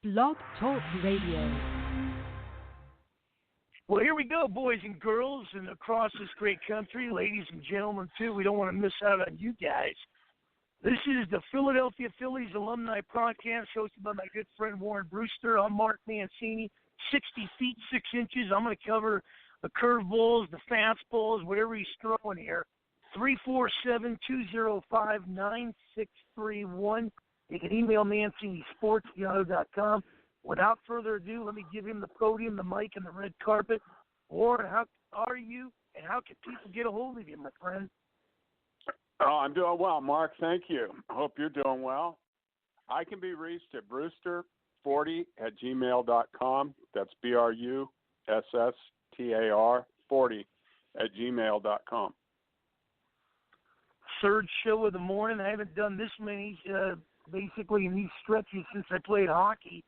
Blog Talk Radio. Well, here we go, boys and girls, and across this great country, ladies and gentlemen, too. We don't want to miss out on you guys. This is the Philadelphia Phillies Alumni Podcast, hosted by my good friend Warren Brusstar. I'm Mark Mancini, 60 feet, 6 inches. I'm going to cover the curveballs, the fastballs, whatever he's throwing here. 347-205-9631. You can email ManciniSports@yahoo.com. Without further ado, let me give him the podium, the mic, and the red carpet. Warren, how are you, and how can people get a hold of you, my friend? Oh, I'm doing well, Mark. Thank you. I hope you're doing well. I can be reached at Brusstar40@gmail.com. That's BRUSSTAR 40@gmail.com. Third show of the morning. I haven't done this many, basically, in these stretches since I played hockey.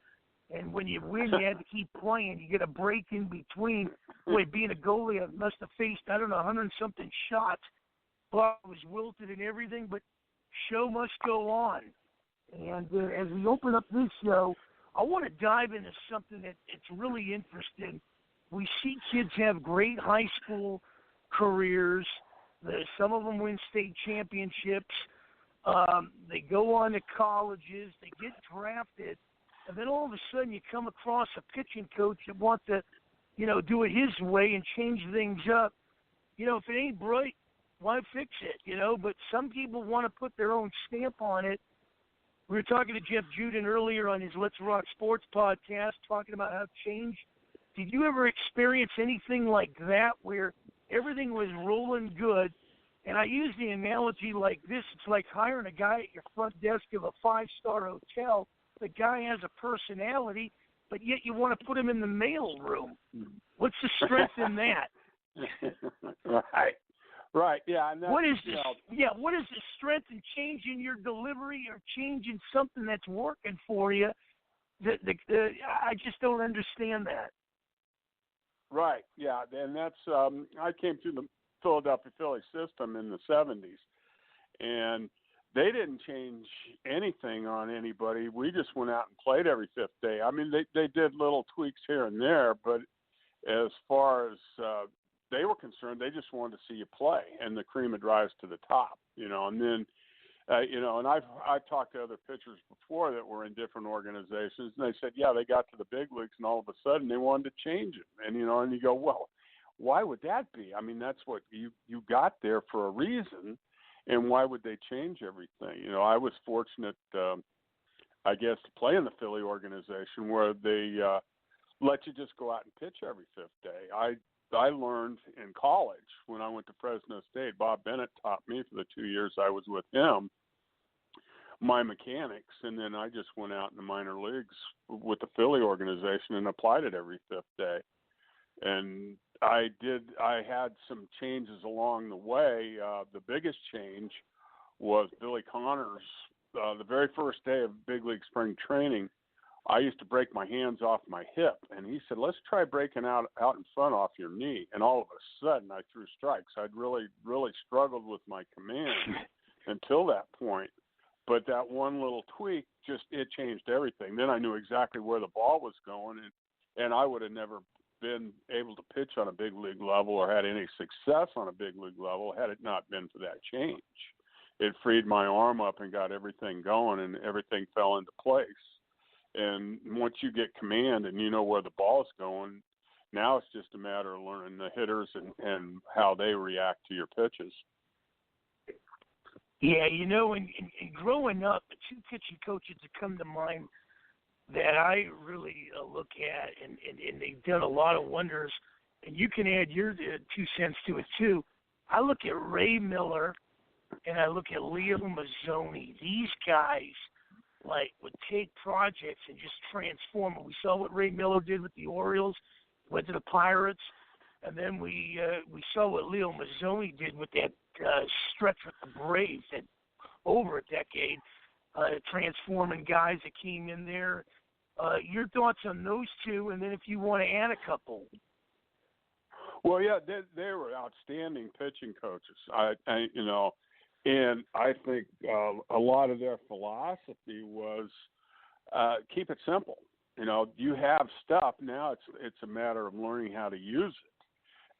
And when you win, you have to keep playing. You get a break in between. Boy, being a goalie, I must have faced, 100-something shots. Well, I was wilted and everything, but show must go on. And as we open up this show, I want to dive into something that it's really interesting. We see kids have great high school careers. Some of them win state championships. They go on to colleges. They get drafted. And then all of a sudden you come across a pitching coach that wants to, do it his way and change things up. If it ain't bright, why fix it, But some people want to put their own stamp on it. We were talking to Jeff Juden earlier on his Let's Rock Sports podcast, talking about how change. Did you ever experience anything like that where everything was rolling good? And I use the analogy like this. It's like hiring a guy at your front desk of a 5-star hotel. The guy has a personality, but yet you want to put him in the mail room. What's the strength in that? Right. Yeah. And what is this? What is the strength in changing your delivery or changing something that's working for you? I just don't understand that. Right. Yeah. And that's I came through the Philadelphia Phillies system in the 70s, and they didn't change anything on anybody. We just went out and played every fifth day. I mean, they did little tweaks here and there, but as far as they were concerned, they just wanted to see you play, and the cream would rise to the top, And then, and I've talked to other pitchers before that were in different organizations, and they said, yeah, they got to the big leagues, and all of a sudden they wanted to change it. And and you go, well, why would that be? I mean, that's what you got there for a reason, and why would they change everything? I was fortunate, I guess, to play in the Philly organization where they let you just go out and pitch every fifth day. I learned in college when I went to Fresno State. Bob Bennett taught me for the 2 years I was with him my mechanics, and then I just went out in the minor leagues with the Philly organization and applied it every fifth day. And I had some changes along the way. The biggest change was Billy Connors. The very first day of big league spring training, I used to break my hands off my hip, and he said, let's try breaking out in front off your knee. And all of a sudden I threw strikes. I'd really, really struggled with my command until that point. But that one little tweak, it changed everything. Then I knew exactly where the ball was going, and I would have never been able to pitch on a big league level or had any success on a big league level had it not been for that change. It freed my arm up and got everything going, and everything fell into place. And once you get command and you know where the ball's going, now it's just a matter of learning the hitters and how they react to your pitches. Yeah, in growing up, the two pitching coaches that come to mind that I really look at, and they've done a lot of wonders, and you can add your 2 cents to it too. I look at Ray Miller and I look at Leo Mazzoni. These guys would take projects and just transform them. We saw what Ray Miller did with the Orioles, went to the Pirates, and then we saw what Leo Mazzoni did with that stretch with the Braves that over a decade, transforming guys that came in there. Your thoughts on those two, and then if you want to add a couple. Well, yeah, they were outstanding pitching coaches. And I think a lot of their philosophy was keep it simple. you have stuff now. It's a matter of learning how to use it,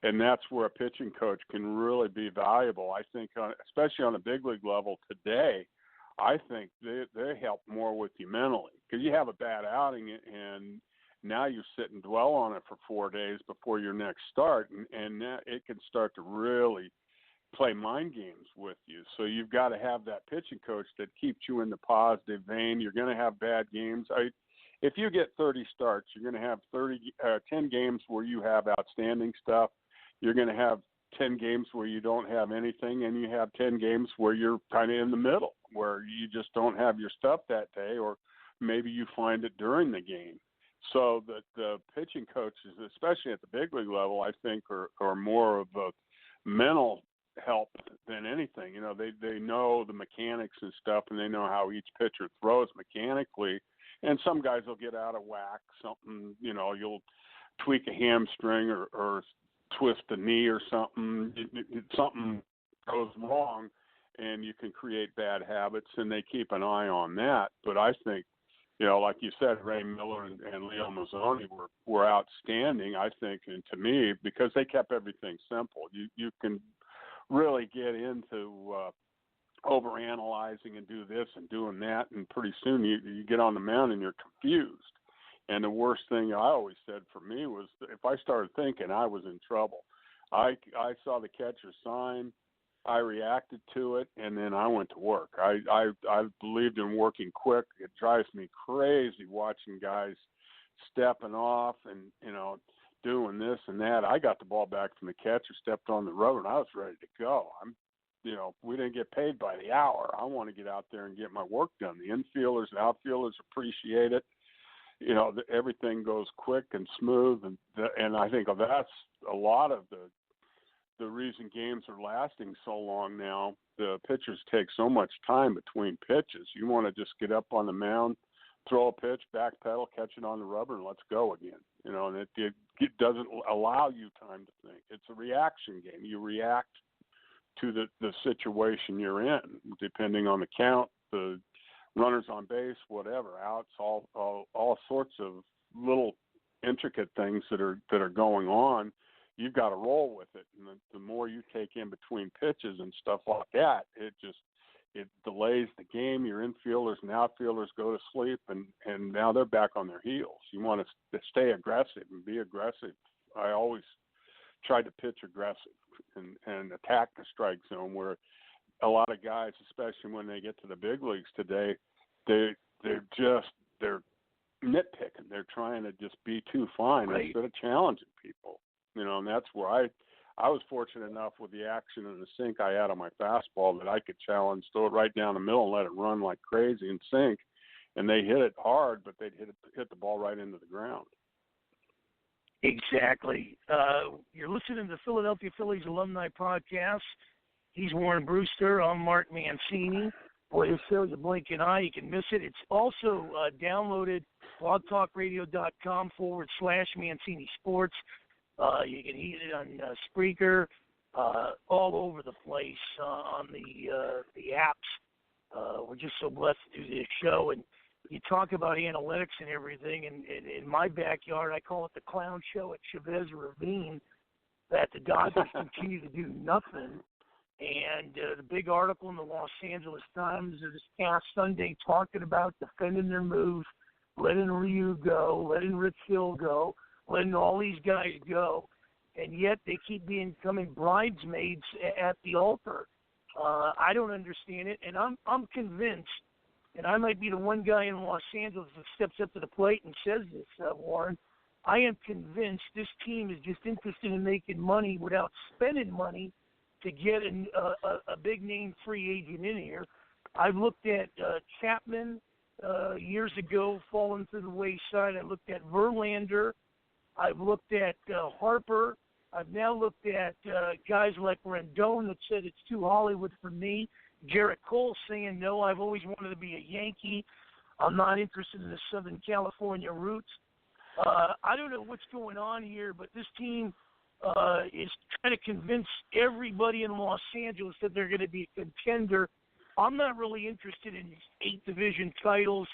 and that's where a pitching coach can really be valuable. I think, especially on the big league level today, I think they help more with you mentally, because you have a bad outing and now you sit and dwell on it for 4 days before your next start, and it can start to really play mind games with you. So you've got to have that pitching coach that keeps you in the positive vein. You're going to have bad games. If you get 30 starts, you're going to have 10 games where you have outstanding stuff. You're going to have 10 games where you don't have anything, and you have 10 games where you're kind of in the middle, where you just don't have your stuff that day, or maybe you find it during the game. So the pitching coaches, especially at the big league level, I think are more of a mental help than anything. They know the mechanics and stuff, and they know how each pitcher throws mechanically. And some guys will get out of whack. Something, you'll tweak a hamstring or twist a knee or something. Something goes wrong, and you can create bad habits, and they keep an eye on that. But I think, like you said, Ray Miller and Leo Mazzoni were outstanding, I think, and to me, because they kept everything simple. You can really get into overanalyzing and do this and doing that, and pretty soon you get on the mound and you're confused. And the worst thing I always said for me was, if I started thinking, I was in trouble. I saw the catcher sign, I reacted to it, and then I went to work. I believed in working quick. It drives me crazy watching guys stepping off and doing this and that. I got the ball back from the catcher, stepped on the rubber, and I was ready to go. We didn't get paid by the hour. I want to get out there and get my work done. The infielders and outfielders appreciate it. Everything goes quick and smooth, and I think that's a lot of the reason games are lasting so long now. The pitchers take so much time between pitches. You want to just get up on the mound, throw a pitch, backpedal, catch it on the rubber, and let's go again. And it doesn't allow you time to think. It's a reaction game. You react to the situation you're in, depending on the count, the runners on base, whatever, outs, all sorts of little intricate things that are going on. You've got to roll with it, and the more you take in between pitches and stuff like that, it delays the game. Your infielders and outfielders go to sleep, and now they're back on their heels. You want to stay aggressive and be aggressive. I always tried to pitch aggressive and attack the strike zone, where a lot of guys, especially when they get to the big leagues today, they're nitpicking. They're trying to just be too fine instead of challenging people. And that's where I was fortunate enough with the action and the sink I had on my fastball that I could challenge, throw it right down the middle and let it run like crazy and sink. And they hit it hard, but they'd hit the ball right into the ground. Exactly. You're listening to the Philadelphia Phillies Alumni Podcast. He's Warren Brusstar. I'm Mark Mancini. Boy, this show's a blink and eye. You can miss it. It's also downloaded blogtalkradio.com/Mancini Sports. You can hear it on Spreaker, all over the place on the apps. We're just so blessed to do this show. And you talk about analytics and everything. And in my backyard, I call it the clown show at Chavez Ravine, that the Dodgers continue to do nothing. And the big article in the Los Angeles Times this past Sunday talking about defending their moves, letting Ryu go, letting Rich Hill go, letting all these guys go, and yet they keep becoming bridesmaids at the altar. I don't understand it, and I'm convinced, and I might be the one guy in Los Angeles that steps up to the plate and says this, Warren. I am convinced this team is just interested in making money without spending money to get a big-name free agent in here. I've looked at Chapman years ago falling to the wayside. I looked at Verlander. I've looked at Harper. I've now looked at guys like Rendon that said it's too Hollywood for me. Garrett Cole saying, no, I've always wanted to be a Yankee. I'm not interested in the Southern California roots. I don't know what's going on here, but this team is trying to convince everybody in Los Angeles that they're going to be a contender. I'm not really interested in 8 division titles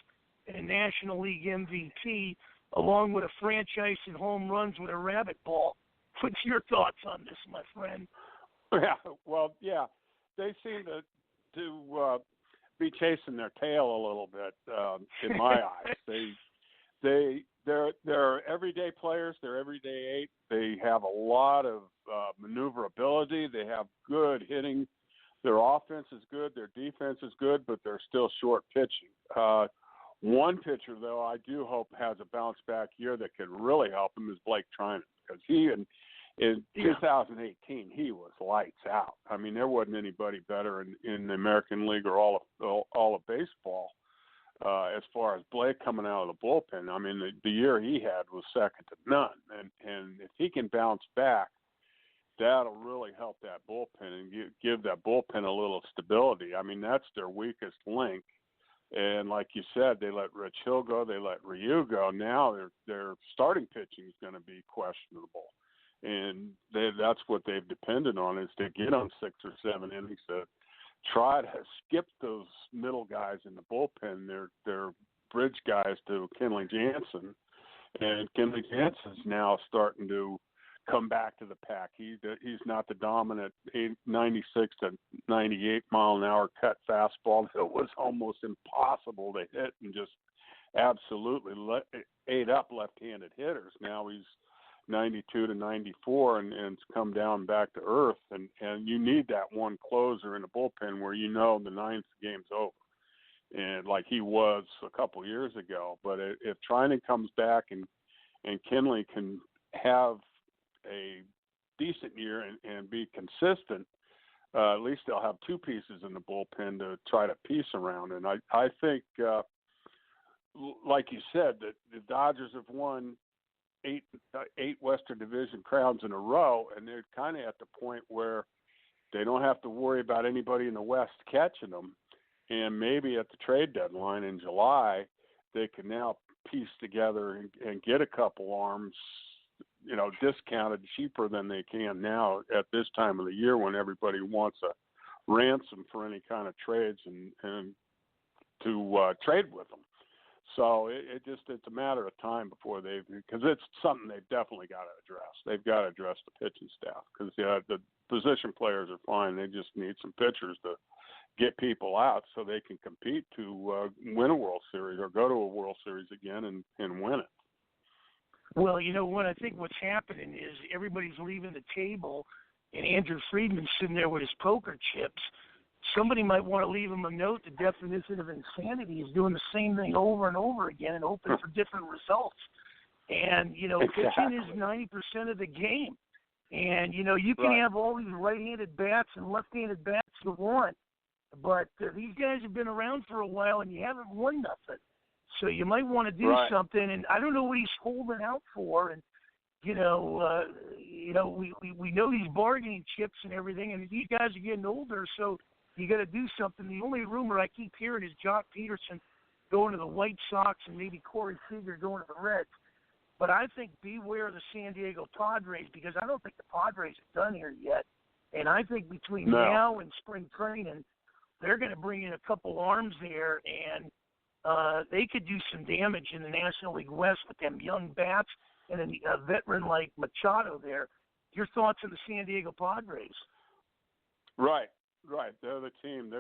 and National League MVP, along with a franchise and home runs with a rabbit ball. What's your thoughts on this, my friend? Yeah, well, yeah, they seem to be chasing their tail a little bit in my eyes. They're everyday players. They're everyday eight. They have a lot of maneuverability. They have good hitting. Their offense is good. Their defense is good, but they're still short pitching. One pitcher, though, I do hope has a bounce back year that could really help him is Blake Trinan, because he in 2018 he was lights out. I mean, there wasn't anybody better in the American League or all of baseball as far as Blake coming out of the bullpen. I mean, the year he had was second to none, and if he can bounce back, that'll really help that bullpen and give that bullpen a little stability. I mean, that's their weakest link. And like you said, they let Rich Hill go, they let Ryu go. Now their starting pitching is going to be questionable, and that's what they've depended on, is to get on 6 or 7 innings to try to skip those middle guys in the bullpen. They're bridge guys to Kenley Jansen, and Kenley Jansen's now starting to come back to the pack. He's not the dominant 96 to 98 mile an hour cut fastball that was almost impossible to hit and just absolutely ate up left-handed hitters. Now he's 92 to 94 and it's come down back to earth, and you need that one closer in the bullpen where you know the ninth game's over, and like he was a couple years ago. But if Trinan comes back and Kenley can have a decent year and be consistent, at least they'll have two pieces in the bullpen to try to piece around. And I think, like you said, that the Dodgers have won eight Western Division crowns in a row, and they're kind of at the point where they don't have to worry about anybody in the West catching them. And maybe at the trade deadline in July, they can now piece together and get a couple arms, discounted cheaper than they can now at this time of the year when everybody wants a ransom for any kind of trades and to trade with them. So it's a matter of time before because it's something they've definitely got to address. They've got to address the pitching staff, because the position players are fine. They just need some pitchers to get people out so they can compete to win a World Series or go to a World Series again and win it. Well, what I think what's happening is everybody's leaving the table, and Andrew Friedman's sitting there with his poker chips. Somebody might want to leave him a note. The definition of insanity is doing the same thing over and over again and hoping for different results. And, pitching is 90% of the game. And, you can have all these right-handed bats and left-handed bats you want, but these guys have been around for a while and you haven't won nothing. So you might want to do something, and I don't know what he's holding out for. And we know these bargaining chips and everything, and these guys are getting older, so you got to do something. The only rumor I keep hearing is Jock Peterson going to the White Sox and maybe Corey Seager going to the Reds. But I think beware of the San Diego Padres, because I don't think the Padres are done here yet. And I think between now and spring training, they're going to bring in a couple arms there, and they could do some damage in the National League West with them young bats and a veteran like Machado there. Your thoughts on the San Diego Padres? Right. They're the team.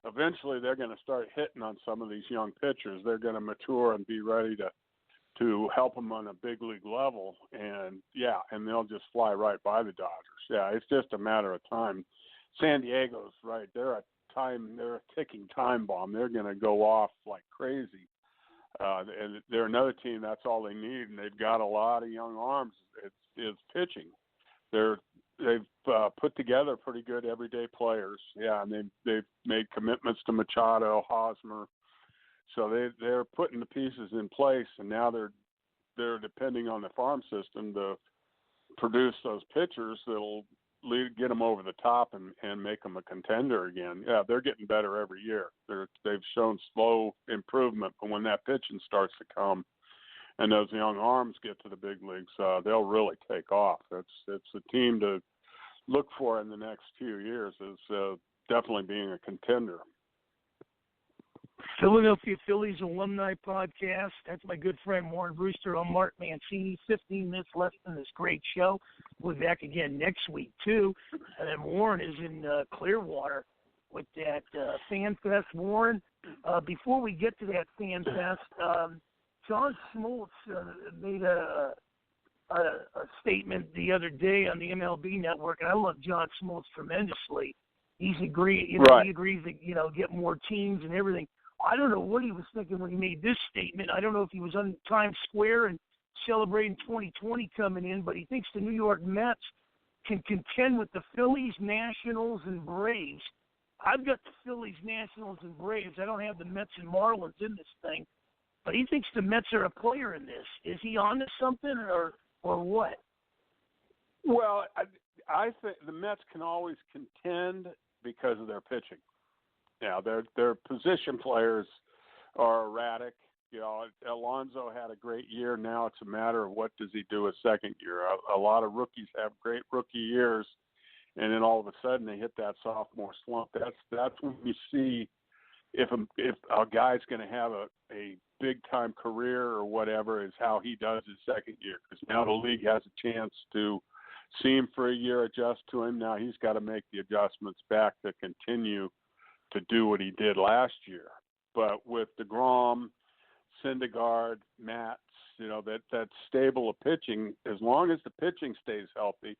Eventually they're going to start hitting on some of these young pitchers. They're going to mature and be ready to help them on a big league level. And they'll just fly right by the Dodgers. Yeah, it's just a matter of time. San Diego's right. They're a ticking time bomb. They're going to go off like crazy. And they're another team. That's all they need, and they've got a lot of young arms. It's pitching. They've put together pretty good everyday players. Yeah, and they've made commitments to Machado, Hosmer. So they're putting the pieces in place, and now they're depending on the farm system to produce those pitchers that'll get them over the top and make them a contender again. Yeah, they're getting better every year. They've shown slow improvement, but when that pitching starts to come and those young arms get to the big leagues, they'll really take off. It's a team to look for in the next few years as definitely being a contender. Philadelphia Phillies Alumni Podcast. That's my good friend Warren Brusstar. I'm Mark Mancini. 15 minutes left in this great show. We'll be back again next week, too. And then Warren is in Clearwater with that Fan Fest. Warren, before we get to that Fan Fest, John Smoltz made a statement the other day on the MLB Network, and I love John Smoltz tremendously. He agrees to, get more teams and everything. I don't know what he was thinking when he made this statement. I don't know if he was on Times Square and celebrating 2020 coming in, but he thinks the New York Mets can contend with the Phillies, Nationals, and Braves. I've got the Phillies, Nationals, and Braves. I don't have the Mets and Marlins in this thing, but he thinks the Mets are a player in this. Is he on to something or what? Well, I think the Mets can always contend because of their pitching. Yeah, their position players are erratic. Alonso had a great year. Now it's a matter of what does he do a second year. A lot of rookies have great rookie years, and then all of a sudden they hit that sophomore slump. That's when you see if a guy's going to have a big time career or whatever is how he does his second year. Because now the league has a chance to see him for a year, adjust to him. Now he's got to make the adjustments back to continue to do what he did last year. But with DeGrom, Syndergaard, Matz, that stable of pitching, as long as the pitching stays healthy,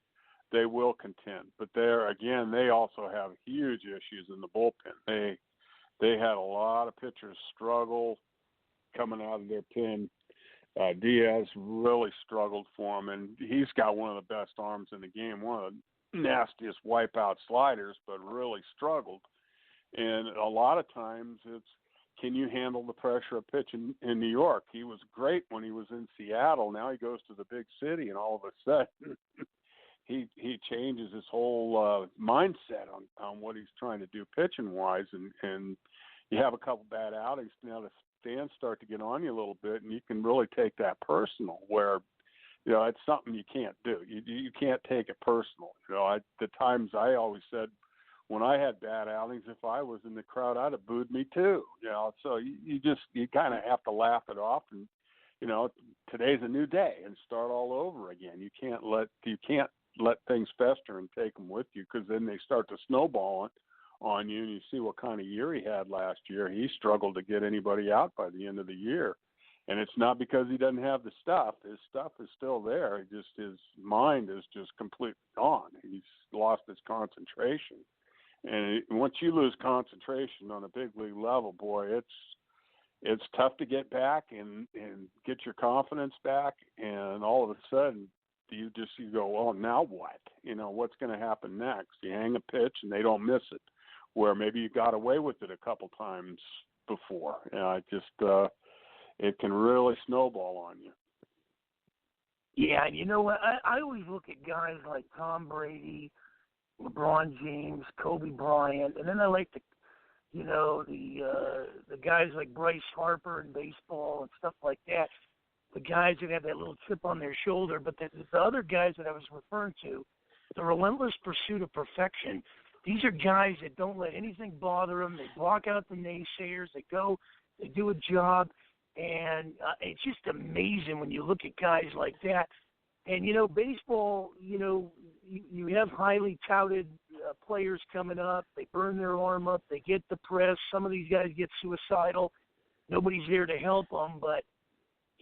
they will contend. But they also have huge issues in the bullpen. They had a lot of pitchers struggle coming out of their pen. Diaz really struggled for him, and he's got one of the best arms in the game, one of the nastiest wipeout sliders, but really struggled. And a lot of times it's, can you handle the pressure of pitching in New York? He was great when he was in Seattle. Now he goes to the big city, and all of a sudden he changes his whole mindset on what he's trying to do pitching-wise. And you have a couple bad outings. Now the fans start to get on you a little bit, and you can really take that personal where, it's something you can't do. You can't take it personal. The times I always said, when I had bad outings, if I was in the crowd, I'd have booed me too. So you kind of have to laugh it off, and today's a new day and start all over again. You can't let things fester and take them with you, because then they start to snowball on you, and you see what kind of year he had last year. He struggled to get anybody out by the end of the year, and it's not because he doesn't have the stuff. His stuff is still there. His mind is just completely gone. He's lost his concentration. And once you lose concentration on a big league level, boy, it's tough to get back and get your confidence back. And all of a sudden, you go, well, now what? What's going to happen next? You hang a pitch and they don't miss it, where maybe you got away with it a couple times before. It can really snowball on you. Yeah, and you know what? I always look at guys like Tom Brady, LeBron James, Kobe Bryant, and then I like the guys like Bryce Harper in baseball and stuff like that. The guys that have that little chip on their shoulder, but the other guys that I was referring to, the relentless pursuit of perfection. These are guys that don't let anything bother them. They block out the naysayers. They go, they do a job, and it's just amazing when you look at guys like that. And, baseball, you have highly touted players coming up. They burn their arm up. They get depressed. Some of these guys get suicidal. Nobody's there to help them. But,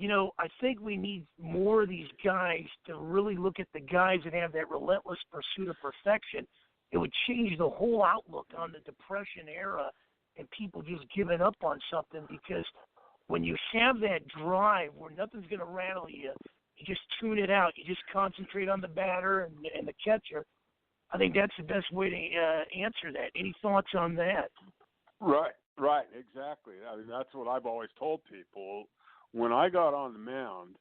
I think we need more of these guys to really look at the guys that have that relentless pursuit of perfection. It would change the whole outlook on the Depression era and people just giving up on something, because when you have that drive where nothing's going to rattle you, you just tune it out. You just concentrate on the batter and the catcher. I think that's the best way to answer that. Any thoughts on that? Right, exactly. That's what I've always told people. When I got on the mound,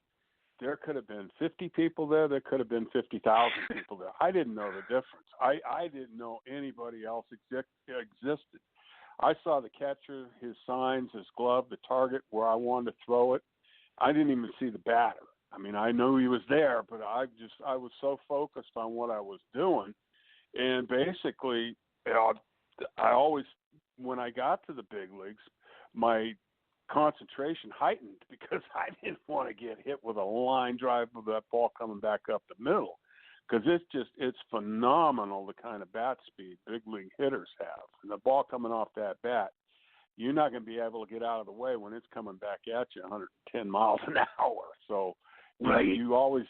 there could have been 50 people there. There could have been 50,000 people there. I didn't know the difference. I didn't know anybody else existed. I saw the catcher, his signs, his glove, the target, where I wanted to throw it. I didn't even see the batter. I knew he was there, but I was so focused on what I was doing. And basically, I always, when I got to the big leagues, my concentration heightened because I didn't want to get hit with a line drive of that ball coming back up the middle, because it's phenomenal the kind of bat speed big league hitters have, and the ball coming off that bat, you're not going to be able to get out of the way when it's coming back at you 110 miles an hour. So right. you always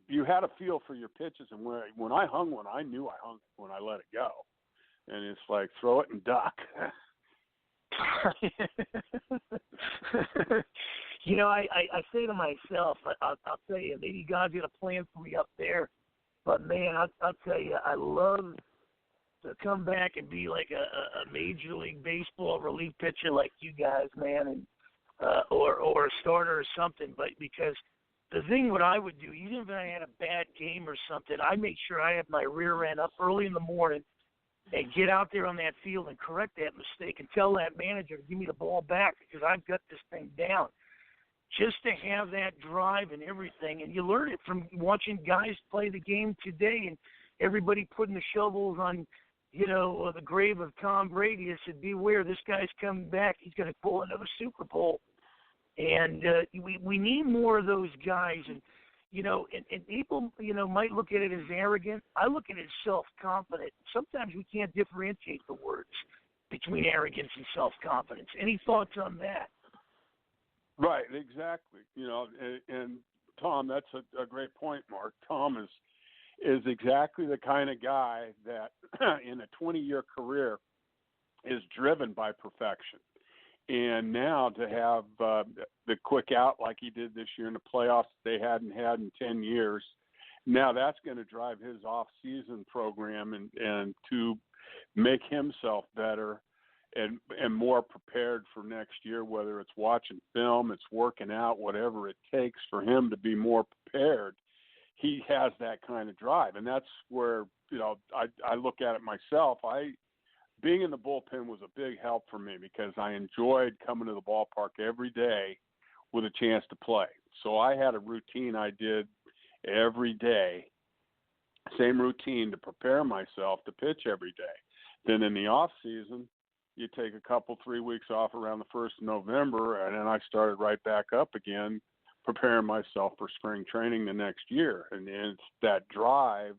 you had a feel for your pitches, and when I hung one, I knew I hung it when I let it go, and it's like throw it and duck. You know, I say to myself, I'll tell you, maybe God's got a plan for me up there, but man, I'll tell you, I love to come back and be like a Major League Baseball relief pitcher like you guys, man, and or a starter or something. But because the thing what I would do, even if I had a bad game or something, I make sure I have my rear end up early in the morning and get out there on that field and correct that mistake and tell that manager to give me the ball back because I've got this thing down. Just to have that drive and everything, and you learn it from watching guys play the game today, and everybody putting the shovels on, you know, the grave of Tom Brady. I said, beware, this guy's coming back. He's going to pull another Super Bowl. And we need more of those guys. And, you know, and people, you know, might look at it as arrogant. I look at it as self-confident. Sometimes we can't differentiate the words between arrogance and self-confidence. Any thoughts on that? Right, exactly. You know, and Tom, that's a great point, Mark. Tom is exactly the kind of guy that in a 20-year career is driven by perfection. And now to have the quick out like he did this year in the playoffs they hadn't had in 10 years, now that's going to drive his off-season program and to make himself better and more prepared for next year, whether it's watching film, it's working out, whatever it takes for him to be more prepared. He has that kind of drive, and that's where, you know, I look at it myself. Being in the bullpen was a big help for me because I enjoyed coming to the ballpark every day with a chance to play. So I had a routine I did every day, same routine to prepare myself to pitch every day. Then in the off season, you take a couple, 3 weeks off around the 1st of November, and then I started right back up again, preparing myself for spring training the next year. And it's that drive.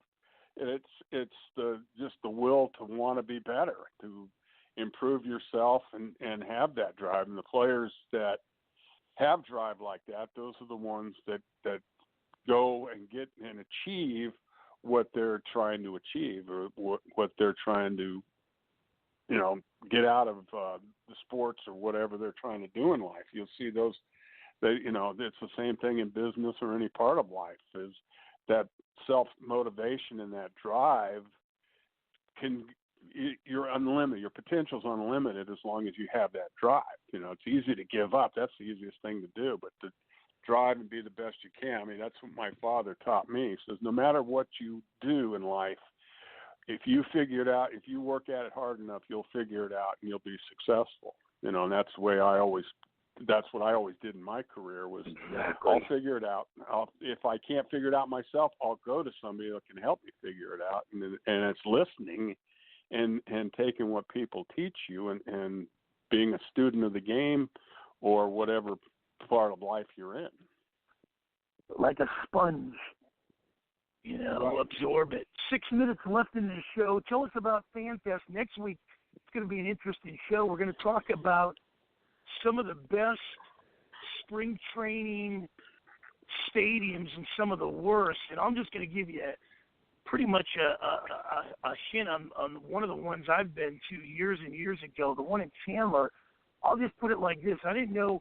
It's just the will to want to be better, to improve yourself and have that drive. And the players that have drive like that, those are the ones that go and get and achieve what they're trying to achieve, or what they're trying to, you know, get out of the sports or whatever they're trying to do in life. You'll see those, you know, it's the same thing in business or any part of life, is that self-motivation and that drive you're unlimited. Your potential's unlimited as long as you have that drive. You know, it's easy to give up. That's the easiest thing to do, but to drive and be the best you can. I mean, that's what my father taught me. He says, no matter what you do in life, if you figure it out, if you work at it hard enough, you'll figure it out and you'll be successful. You know, and that's the way that's what I always did in my career was exactly. I'll figure it out. If I can't figure it out myself, I'll go to somebody that can help me figure it out. And it's listening and taking what people teach you and being a student of the game or whatever part of life you're in. Like a sponge. You know, right. Absorb it. 6 minutes left in this show. Tell us about FanFest. Next week, it's going to be an interesting show. We're going to talk about some of the best spring training stadiums and some of the worst. And I'm just going to give you pretty much a hint on one of the ones I've been to years and years ago, the one in Chandler. I'll just put it like this. I didn't know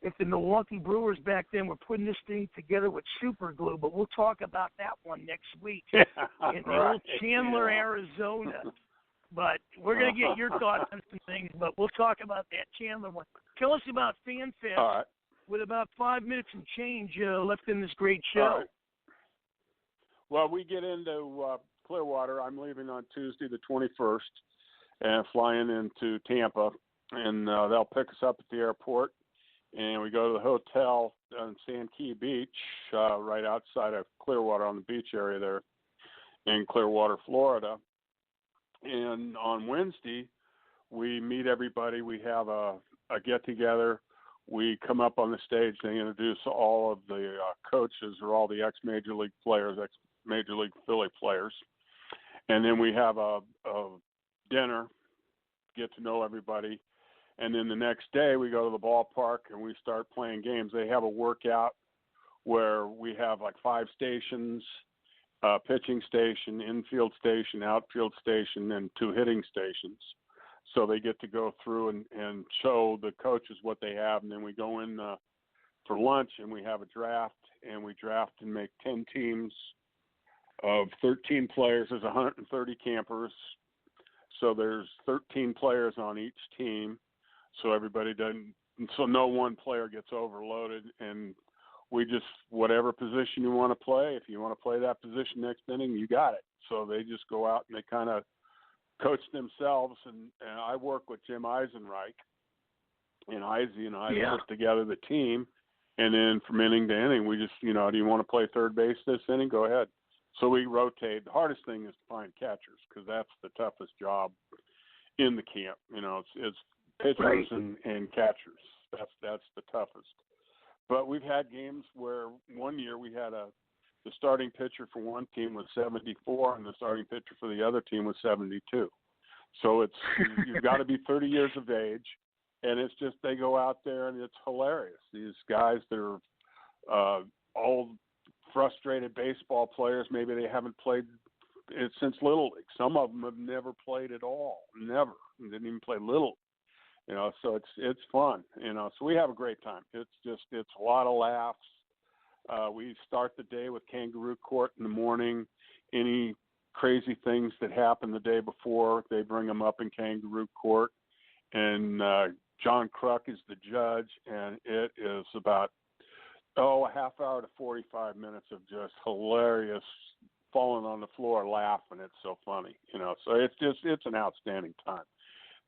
if the Milwaukee Brewers back then were putting this thing together with super glue, but we'll talk about that one next week in the old Chandler, Arizona. But we're going to get your thoughts on some things, but we'll talk about that Chandler one. Tell us about FanFest with about 5 minutes and change left in this great show. All right. Well, we get into Clearwater. I'm leaving on Tuesday the 21st and flying into Tampa, and they'll pick us up at the airport. And we go to the hotel on Sand Key Beach, right outside of Clearwater on the beach area there in Clearwater, Florida. And on Wednesday, we meet everybody. We have a a get-together. We come up on the stage. They introduce all of the coaches or all the ex-Major League players, ex-Major League Philly players. And then we have a dinner, get to know everybody. And then the next day we go to the ballpark and we start playing games. They have a workout where we have like 5 stations, pitching station, infield station, outfield station, and 2 hitting stations. So they get to go through and show the coaches what they have. And then we go in for lunch and we have a draft, and we draft and make 10 teams of 13 players. There's 130 campers. So there's 13 players on each team. So everybody doesn't, so no one player gets overloaded. And we just, whatever position you want to play, if you want to play that position next inning, you got it. So they just go out and they kind of coach themselves. And I work with Jim Eisenreich and Izzy and I put together the team. And then from inning to inning, we just, do you want to play third base this inning? Go ahead. So we rotate. The hardest thing is to find catchers because that's the toughest job in the camp. It's pitchers and catchers. That's the toughest. But we've had games where one year we had the starting pitcher for one team was 74 and the starting pitcher for the other team was 72. So you've got to be 30 years of age, and it's just they go out there and it's hilarious. These guys that are old, frustrated baseball players, maybe they haven't played it since Little League. Some of them have never played at all, never, didn't even play Little. So it's fun. So we have a great time. It's a lot of laughs. We start the day with kangaroo court in the morning. Any crazy things that happen the day before, they bring them up in kangaroo court. And John Kruk is the judge, and it is about a half hour to 45 minutes of just hilarious falling on the floor laughing. It's so funny, So it's an outstanding time.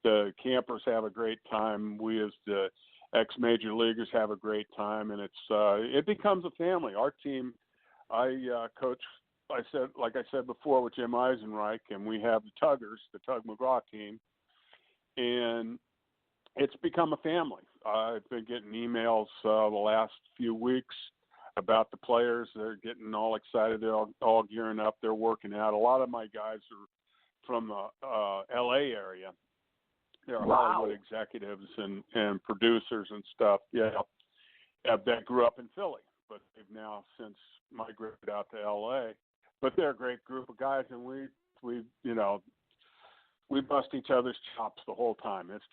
The campers have a great time. We as the ex-major leaguers have a great time, and it becomes a family. Our team, I coach, like I said before, with Jim Eisenreich, and we have the Tuggers, the Tug McGraw team, and it's become a family. I've been getting emails the last few weeks about the players. They're getting all excited. They're all gearing up. They're working out. A lot of my guys are from the L.A. area. They're Hollywood executives and producers and stuff. That grew up in Philly, but they've now since migrated out to L.A. But they're a great group of guys, and we bust each other's chops the whole time. It's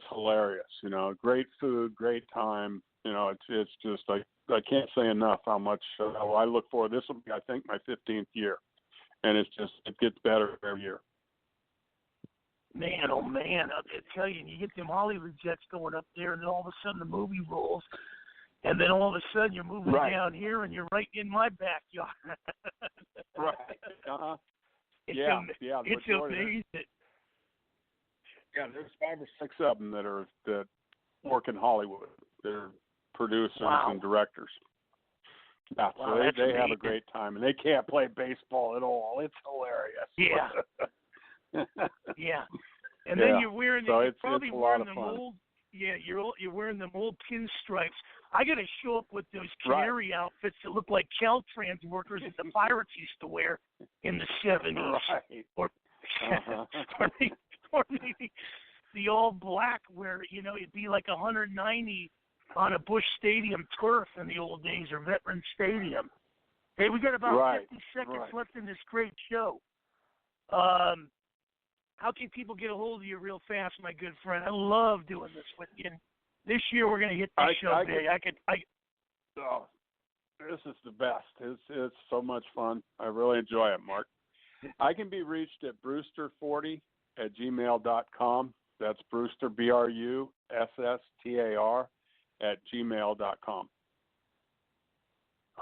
hilarious. Great food, great time. It's just I can't say enough how much I look forward. This will be, I think, my 15th year, and it gets better every year. Man, oh man, I tell you, you get them Hollywood jets going up there, and then all of a sudden the movie rolls, and then all of a sudden you're moving down here, and you're right in my backyard. Right. Uh-huh. It's amazing. Yeah, there's 5 or 6 of them that work in Hollywood. They're producers and directors. Yeah, so they have a great time, and they can't play baseball at all. It's hilarious. Yeah. Yeah, and then you're wearing you're probably wearing them old. Yeah, you're wearing them old pinstripes. I got to show up with those canary outfits that look like Caltrans workers that the Pirates used to wear in the 70s, or maybe the all black where it'd be like 190 on a Busch Stadium turf in the old days, or Veterans Stadium. Hey, we got about 50 seconds left in this great show. How can people get a hold of you real fast, my good friend? I love doing this with you. And this year we're going to hit the show big. This is the best. It's so much fun. I really enjoy it, Mark. I can be reached at brusstar40@gmail.com. That's Brusstar, BRUSSTAR @gmail.com.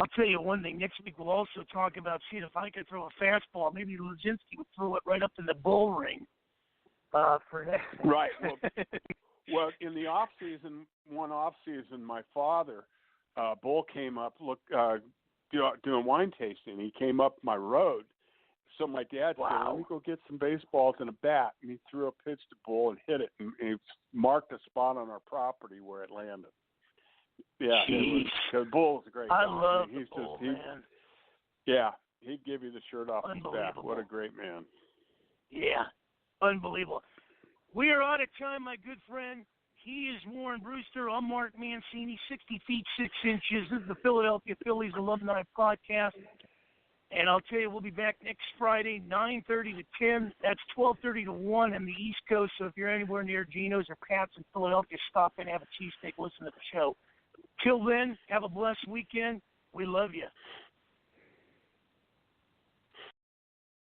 I'll tell you one thing. Next week we'll also talk about seeing if I could throw a fastball. Maybe Luzinski would throw it right up in the bull ring for that. Right. Well, in the off season, my father, Bull came up doing wine tasting. He came up my road, So my dad said, Wow. let me go get some baseballs and a bat. And he threw a pitch to Bull and hit it. And he marked a spot on our property where it landed. Yeah, because Bull's a great guy. I love He's the Bull, just, man. Yeah, he'd give you the shirt off his back. Unbelievable. What a great man. Yeah, unbelievable. We are out of time, my good friend. He is Warren Brusstar. I'm Mark Mancini, 60 feet 6 inches. This is the Philadelphia Phillies Alumni Podcast. And I'll tell you, we'll be back next Friday, 9:30 to 10. That's 12:30 to 1 on the East Coast. So if you're anywhere near Geno's or Pat's in Philadelphia, stop and have a cheesesteak, listen to the show. Till then, have a blessed weekend. We love you.